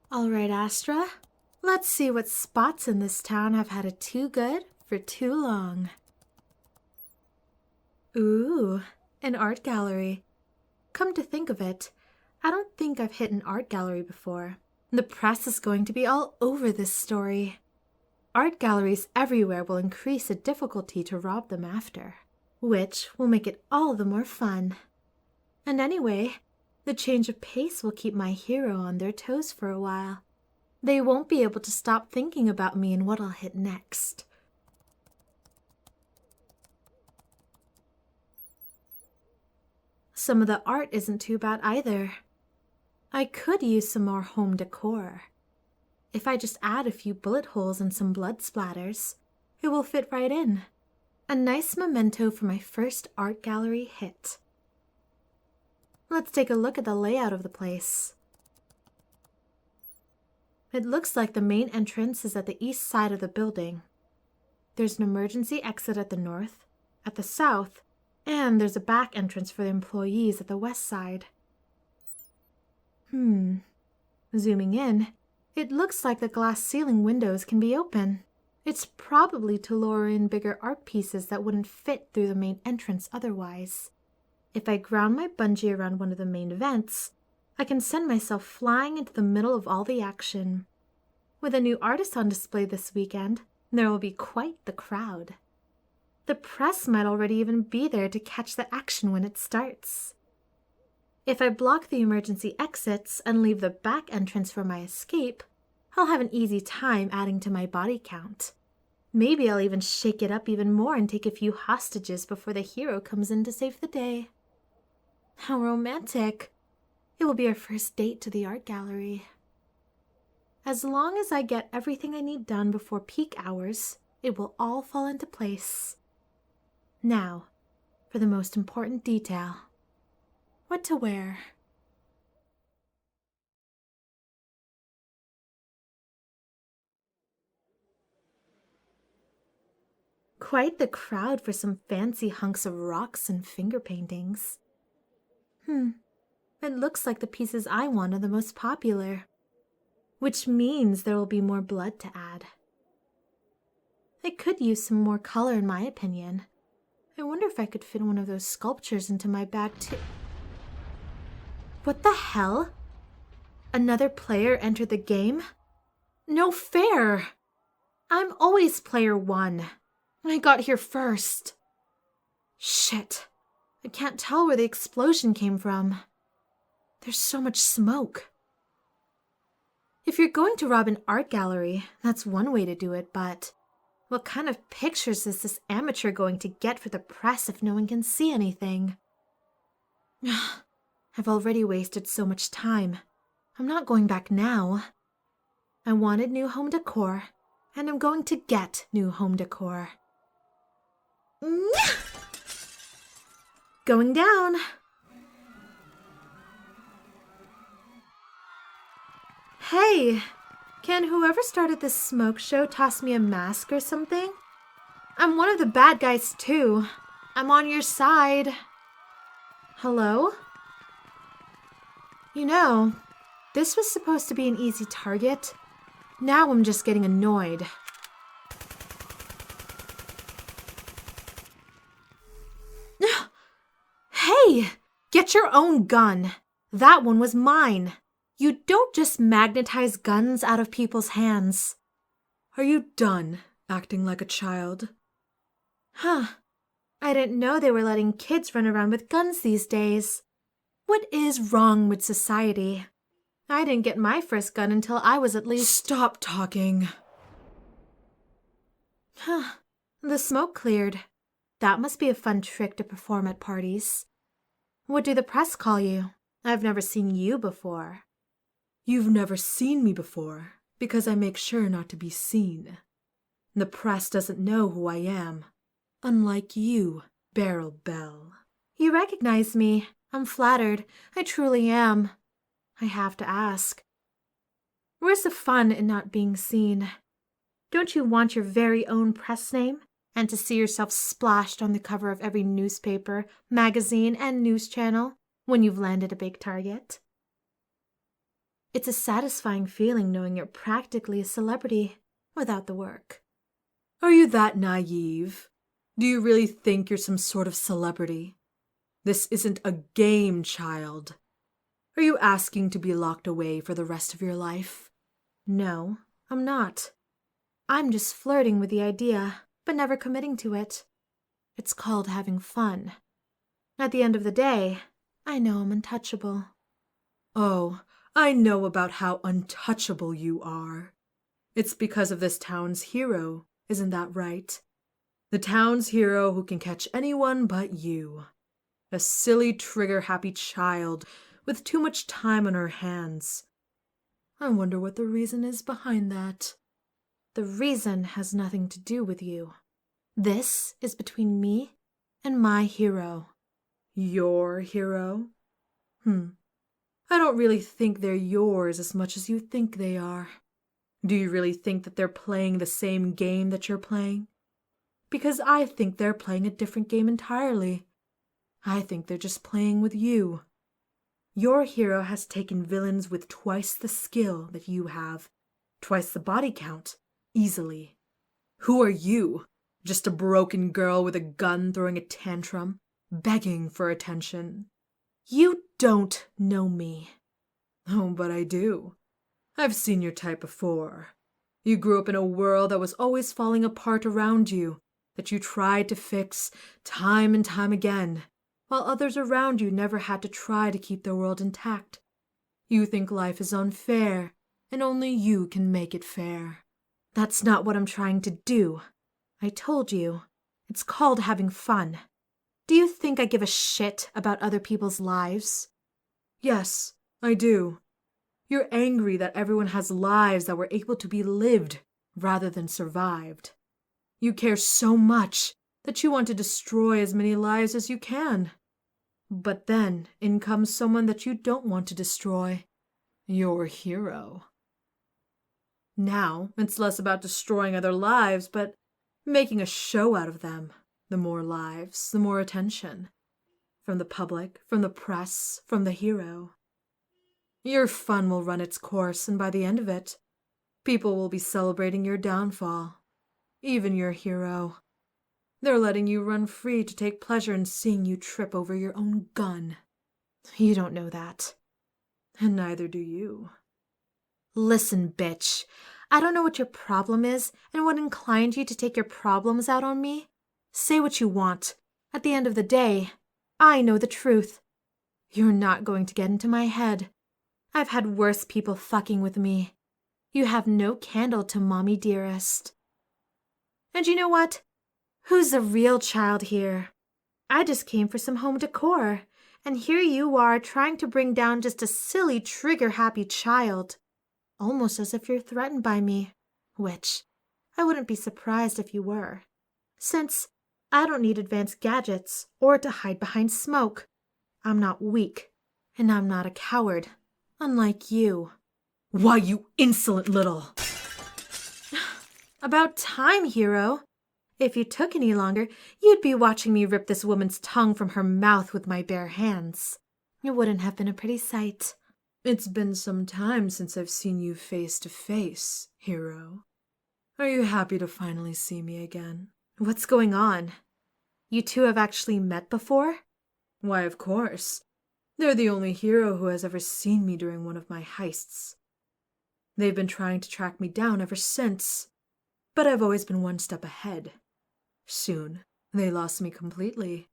All right, Astra. Let's see what spots in this town have had it too good for too long. Ooh, an art gallery. Come to think of it, I don't think I've hit an art gallery before. The press is going to be all over this story. Art galleries everywhere will increase the difficulty to rob them after, which will make it all the more fun. And anyway, the change of pace will keep my hero on their toes for a while. They won't be able to stop thinking about me and what I'll hit next. Some of the art isn't too bad either. I could use some more home decor. If I just add a few bullet holes and some blood splatters, it will fit right in. A nice memento for my first art gallery hit. Let's take a look at the layout of the place. It looks like the main entrance is at the east side of the building. There's an emergency exit at the north, at the south, and there's a back entrance for the employees at the west side. Zooming in, it looks like the glass ceiling windows can be open. It's probably to lure in bigger art pieces that wouldn't fit through the main entrance otherwise. If I ground my bungee around one of the main vents, I can send myself flying into the middle of all the action. With a new artist on display this weekend, there will be quite the crowd. The press might already even be there to catch the action when it starts. If I block the emergency exits and leave the back entrance for my escape, I'll have an easy time adding to my body count. Maybe I'll even shake it up even more and take a few hostages before the hero comes in to save the day. How romantic! It will be our first date to the art gallery. As long as I get everything I need done before peak hours, it will all fall into place. Now, for the most important detail. What to wear? Quite the crowd for some fancy hunks of rocks and finger paintings. It looks like the pieces I want are the most popular, which means there will be more blood to add. I could use some more color in my opinion. I wonder if I could fit one of those sculptures into my bag too. What the hell? Another player entered the game? No fair! I'm always player 1. I got here first. Shit. I can't tell where the explosion came from. There's so much smoke. If you're going to rob an art gallery, that's one way to do it, but what kind of pictures is this amateur going to get for the press if no one can see anything? I've already wasted so much time. I'm not going back now. I wanted new home decor, and I'm going to get new home decor. Going down. Hey, can whoever started this smoke show toss me a mask or something? I'm one of the bad guys too. I'm on your side. Hello? You know, this was supposed to be an easy target. Now I'm just getting annoyed. Hey! Get your own gun! That one was mine! You don't just magnetize guns out of people's hands. Are you done acting like a child? I didn't know they were letting kids run around with guns these days. What is wrong with society? I didn't get my first gun until I was at least— Stop talking. The smoke cleared. That must be a fun trick to perform at parties. What do the press call you? I've never seen you before. You've never seen me before, because I make sure not to be seen. The press doesn't know who I am, unlike you, Barrel Bell. You recognize me. I'm flattered. I truly am. I have to ask. Where's the fun in not being seen? Don't you want your very own press name? And to see yourself splashed on the cover of every newspaper, magazine, and news channel when you've landed a big target? It's a satisfying feeling knowing you're practically a celebrity without the work. Are you that naive? Do you really think you're some sort of celebrity? This isn't a game, child. Are you asking to be locked away for the rest of your life? No, I'm not. I'm just flirting with the idea, but never committing to it. It's called having fun. At the end of the day, I know I'm untouchable. Oh, I know about how untouchable you are. It's because of this town's hero, isn't that right? The town's hero who can catch anyone but you. A silly, trigger-happy child with too much time on her hands. I wonder what the reason is behind that. The reason has nothing to do with you. This is between me and my hero. Your hero? I don't really think they're yours as much as you think they are. Do you really think that they're playing the same game that you're playing? Because I think they're playing a different game entirely. I think they're just playing with you. Your hero has taken villains with twice the skill that you have, twice the body count, easily. Who are you? Just a broken girl with a gun throwing a tantrum, begging for attention. You don't know me. Oh, but I do. I've seen your type before. You grew up in a world that was always falling apart around you, that you tried to fix time and time again, while others around you never had to try to keep their world intact. You think life is unfair, and only you can make it fair. That's not what I'm trying to do. I told you, it's called having fun. Do you think I give a shit about other people's lives? Yes, I do. You're angry that everyone has lives that were able to be lived rather than survived. You care so much that you want to destroy as many lives as you can. But then in comes someone that you don't want to destroy. Your hero. Now it's less about destroying other lives, but making a show out of them. The more lives, the more attention. From the public, from the press, from the hero. Your fun will run its course, and by the end of it, people will be celebrating your downfall. Even your hero. They're letting you run free to take pleasure in seeing you trip over your own gun. You don't know that. And neither do you. Listen, bitch. I don't know what your problem is and what inclined you to take your problems out on me. Say what you want. At the end of the day, I know the truth. You're not going to get into my head. I've had worse people fucking with me. You have no candle to Mommy dearest. And you know what? Who's the real child here? I just came for some home decor, and here you are trying to bring down just a silly, trigger-happy child. Almost as if you're threatened by me, which I wouldn't be surprised if you were, since I don't need advanced gadgets or to hide behind smoke. I'm not weak, and I'm not a coward, unlike you. Why, you insolent little... About time, hero. If you took any longer, you'd be watching me rip this woman's tongue from her mouth with my bare hands. It wouldn't have been a pretty sight. It's been some time since I've seen you face to face, hero. Are you happy to finally see me again? What's going on? You two have actually met before? Why, of course. They're the only hero who has ever seen me during one of my heists. They've been trying to track me down ever since, but I've always been one step ahead. Soon, they lost me completely.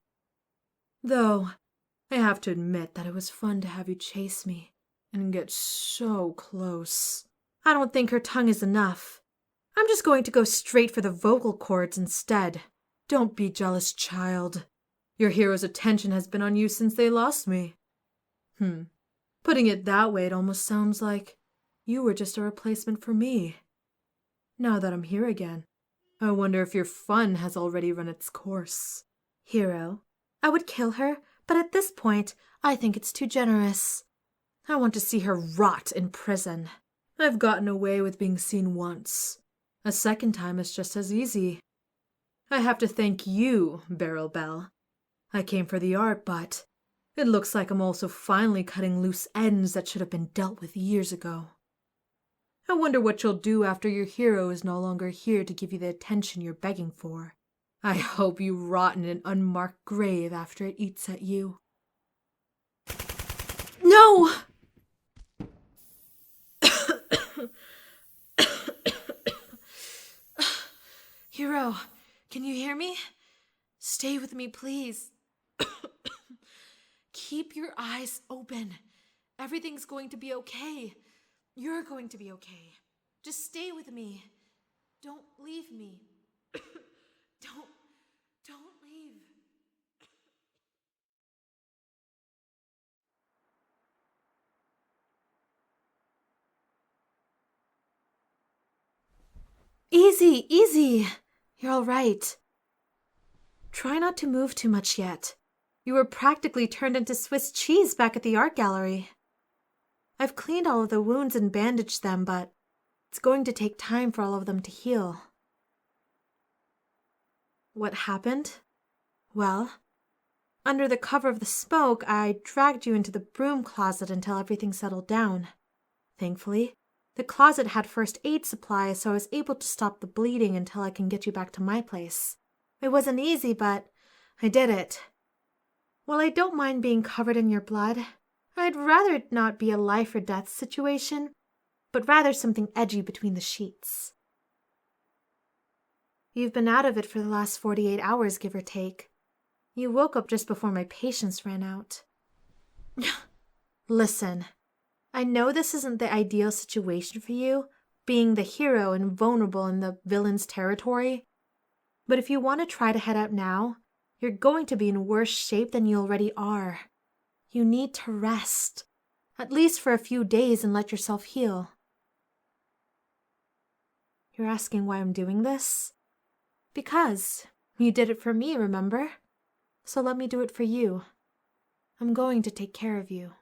Though, I have to admit that it was fun to have you chase me and get so close. I don't think her tongue is enough. I'm just going to go straight for the vocal cords instead. Don't be jealous, child. Your hero's attention has been on you since they lost me. Putting it that way, it almost sounds like you were just a replacement for me. Now that I'm here again, I wonder if your fun has already run its course. Hero, I would kill her, but at this point, I think it's too generous. I want to see her rot in prison. I've gotten away with being seen once. A second time is just as easy. I have to thank you, Barrel Bell. I came for the art, but It looks like I'm also finally cutting loose ends that should have been dealt with years ago. I wonder what you'll do after your hero is no longer here to give you the attention you're begging for. I hope you rot in an unmarked grave after it eats at you. No! Hero, can you hear me? Stay with me, please. Keep your eyes open. Everything's going to be okay. You're going to be okay. Just stay with me. Don't leave me. Don't leave. Easy, easy. You're all right. Try not to move too much yet. You were practically turned into Swiss cheese back at the art gallery. I've cleaned all of the wounds and bandaged them, but it's going to take time for all of them to heal. What happened? Well, under the cover of the smoke, I dragged you into the broom closet until everything settled down. Thankfully, the closet had first aid supplies, so I was able to stop the bleeding until I can get you back to my place. It wasn't easy, but I did it. While I don't mind being covered in your blood, I'd rather it not be a life or death situation, but rather something edgy between the sheets. You've been out of it for the last 48 hours, give or take. You woke up just before my patience ran out. Listen, I know this isn't the ideal situation for you, being the hero and vulnerable in the villain's territory, but if you want to try to head out now, you're going to be in worse shape than you already are. You need to rest, at least for a few days, and let yourself heal. You're asking why I'm doing this? Because you did it for me, remember? So let me do it for you. I'm going to take care of you.